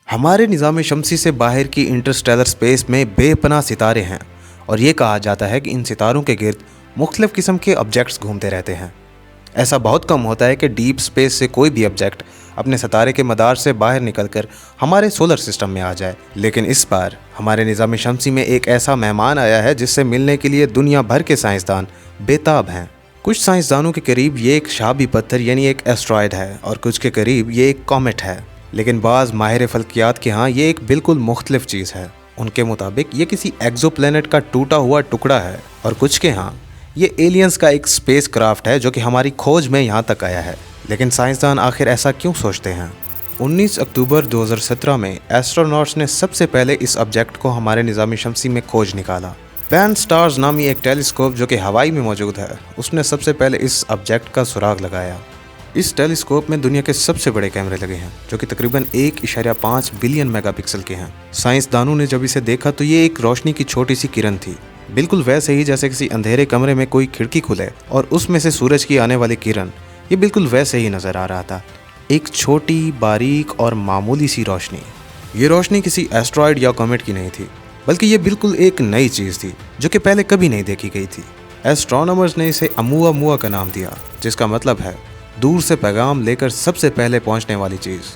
हमारे निज़ाम शमसी से बाहर की इंटरस्टेलर स्पेस में बेपनाह सितारे हैं और ये कहा जाता है कि इन सितारों के गिर्द मुख्तलिफ़ किस्म के ऑब्जेक्ट्स घूमते रहते हैं। ऐसा बहुत कम होता है कि डीप स्पेस से कोई भी ऑब्जेक्ट अपने सितारे के मदार से बाहर निकलकर हमारे सोलर सिस्टम में आ जाए, लेकिन इस बार हमारे निज़ाम शमसी में एक ऐसा मेहमान आया है जिससे मिलने के लिए दुनिया भर के साइंसदान बेताब हैं। कुछ साइंसदानों के करीब ये एक शाबी पत्थर यानी एक एस्ट्रॉयड है और कुछ के करीब ये एक कॉमेट है, लेकिन बाज़ माहिर फल्कियात के यहाँ ये एक बिल्कुल मुख्तलिफ चीज़ है। उनके मुताबिक ये किसी एक्सोप्लैनेट का टूटा हुआ टुकड़ा है और कुछ के यहाँ ये एलियंस का एक स्पेस क्राफ्ट है जो कि हमारी खोज में यहाँ तक आया है। लेकिन साइंसदान आखिर ऐसा क्यों सोचते हैं? 19 अक्टूबर 2017 में एस्ट्रोनॉट्स ने सबसे पहले इस ऑब्जेक्ट को हमारे निज़ाम शमसी में खोज निकाला। पैन स्टार्स नामी एक टेलीस्कोप जो कि हवाई में मौजूद है, उसने सबसे पहले इस ऑब्जेक्ट का सुराग लगाया। इस टेलीस्कोप में दुनिया के सबसे बड़े कैमरे लगे हैं जो कि तकरीबन 1.5 बिलियन मेगापिक्सल के हैं। साइंसदानों ने जब इसे देखा तो ये एक रोशनी की छोटी सी किरण थी, बिल्कुल वैसे ही जैसे किसी अंधेरे कमरे में कोई खिड़की खुले और उसमें से सूरज की आने वाली किरण, ये बिल्कुल वैसे ही नज़र आ रहा था। एक छोटी, बारीक और मामूली सी रोशनी। ये रोशनी किसी एस्ट्रॉयड या कॉमेट की नहीं थी, बल्कि ये बिल्कुल एक नई चीज़ थी जो कि पहले कभी नहीं देखी गई थी। एस्ट्रोनॉमर्स ने इसे अमुआ का नाम दिया, जिसका मतलब है दूर से पैगाम लेकर सबसे पहले पहुंचने वाली चीज़।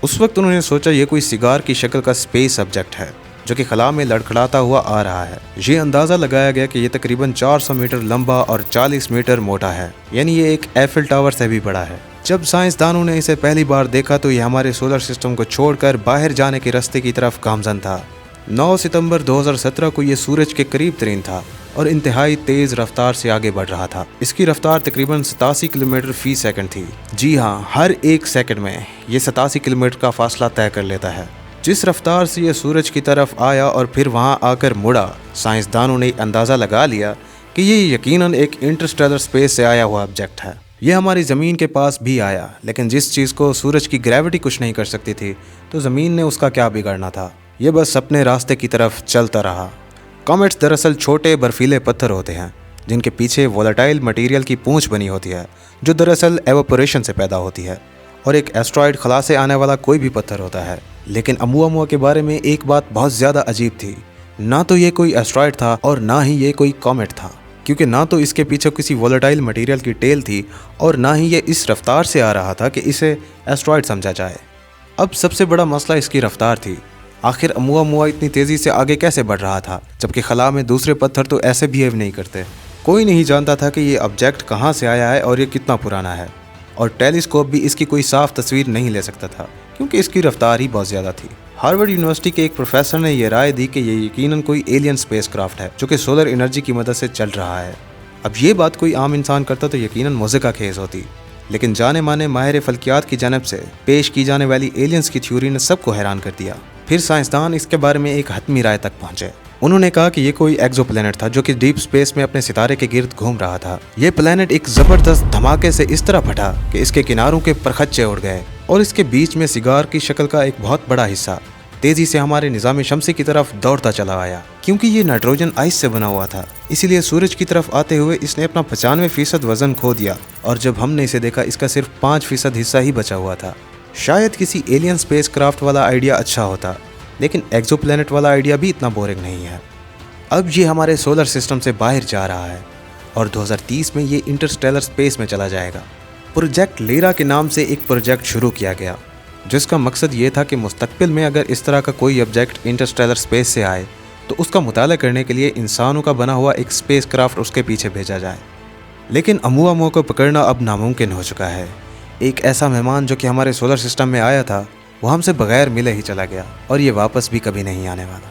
उस वक्त उन्होंने सोचा ये कोई सिगार की शक्ल का स्पेस ऑब्जेक्ट है जो कि खला में लड़खड़ाता हुआ आ रहा है। ये अंदाज़ा लगाया गया कि ये तकरीबन 400 मीटर लंबा और 40 मीटर मोटा है, यानी ये एक एफिल टावर से भी बड़ा है। जब साइंसदानों ने इसे पहली बार देखा तो ये हमारे सोलर सिस्टम को छोड़कर बाहर जाने के रास्ते की तरफ गामजन था। 9 सितंबर 2017 को ये सूरज के करीब तरीन था और इंतहाई तेज़ रफ्तार से आगे बढ़ रहा था। इसकी रफ्तार तकरीबन 87 किलोमीटर फी सेकंड थी। जी हाँ, हर एक सेकंड में ये 87 किलोमीटर का फासला तय कर लेता है। जिस रफ्तार से ये सूरज की तरफ आया और फिर वहाँ आकर मुड़ा, साइंसदानों ने अंदाज़ा लगा लिया कि ये यकीनन एक इंटरस्टेलर स्पेस से आया हुआ ऑब्जेक्ट है। ये हमारी ज़मीन के पास भी आया, लेकिन जिस चीज़ को सूरज की ग्रेविटी कुछ नहीं कर सकती थी, तो ज़मीन ने उसका क्या बिगाड़ना था। ये बस अपने रास्ते की तरफ चलता रहा। कॉमेट्स दरअसल छोटे बर्फीले पत्थर होते हैं जिनके पीछे वोलेटाइल मटेरियल की पूंछ बनी होती है, जो दरअसल एवापोरेशन से पैदा होती है, और एक एस्ट्रॉयड खला से आने वाला कोई भी पत्थर होता है। लेकिन अमुआ के बारे में एक बात बहुत ज़्यादा अजीब थी। ना तो ये कोई एस्ट्रॉयड था और ना ही ये कोई कॉमेट था, क्योंकि ना तो इसके पीछे किसी वोलेटाइल मटेरियल की टेल थी और ना ही ये इस रफ्तार से आ रहा था कि इसे एस्ट्रॉयड समझा जाए। अब सबसे बड़ा मसला इसकी रफ्तार थी। आखिर अमुआ इतनी तेज़ी से आगे कैसे बढ़ रहा था, जबकि खला में दूसरे पत्थर तो ऐसे बिहेव नहीं करते। कोई नहीं जानता था कि ये ऑब्जेक्ट कहाँ से आया है और ये कितना पुराना है, और टेलीस्कोप भी इसकी कोई साफ तस्वीर नहीं ले सकता था क्योंकि इसकी रफ्तार ही बहुत ज़्यादा थी। हार्वर्ड यूनिवर्सिटी के एक प्रोफेसर ने यह राय दी कि ये यकीनन कोई एलियन स्पेस क्राफ्ट है जो कि सोलर एनर्जी की मदद से चल रहा है। अब ये बात कोई आम इंसान करता तो यकीनन मौजे का खेज होती, लेकिन जाने माने माहिर फल्कियात की जानब से पेश की जाने वाली एलियंस की थ्योरी ने सबको हैरान कर दिया। फिर साइंसदान इसके बारे में एक हतमी राय तक पहुंचे। उन्होंने कहा कि ये कोई एक्सोप्लैनेट था जो कि डीप स्पेस में अपने सितारे के गिर्द घूम रहा था। ये प्लैनेट एक ज़बरदस्त धमाके से इस तरह फटा कि इसके किनारों के परखच्चे उड़ गए और इसके बीच में सिगार की शक्ल का एक बहुत बड़ा हिस्सा तेज़ी से हमारे निज़ाम शमसी की तरफ दौड़ता चला आया। क्योंकि ये नाइट्रोजन आइस से बना हुआ था, इसीलिए सूरज की तरफ आते हुए इसने अपना 95% वज़न खो दिया और जब हमने इसे देखा इसका सिर्फ 5% हिस्सा ही बचा हुआ था। शायद किसी एलियन स्पेस क्राफ्ट वाला आइडिया अच्छा होता, लेकिन एक्सोप्लैनेट वाला आइडिया भी इतना बोरिंग नहीं है। अब ये हमारे सोलर सिस्टम से बाहर जा रहा है और 2030 में ये इंटरस्टेलर स्पेस में चला जाएगा। प्रोजेक्ट लीरा के नाम से एक प्रोजेक्ट शुरू किया गया जिसका मकसद ये था कि मुस्तकबिल में अगर इस तरह का कोई ऑब्जेक्ट इंटरस्टेलर स्पेस से आए तो उसका मुताला करने के लिए इंसानों का बना हुआ एक स्पेस क्राफ्ट उसके पीछे भेजा जाए। लेकिन अमुआ को पकड़ना अब नामुमकिन हो चुका है। एक ऐसा मेहमान जो कि हमारे सोलर सिस्टम में आया था वो हमसे बगैर मिले ही चला गया और ये वापस भी कभी नहीं आने वाला।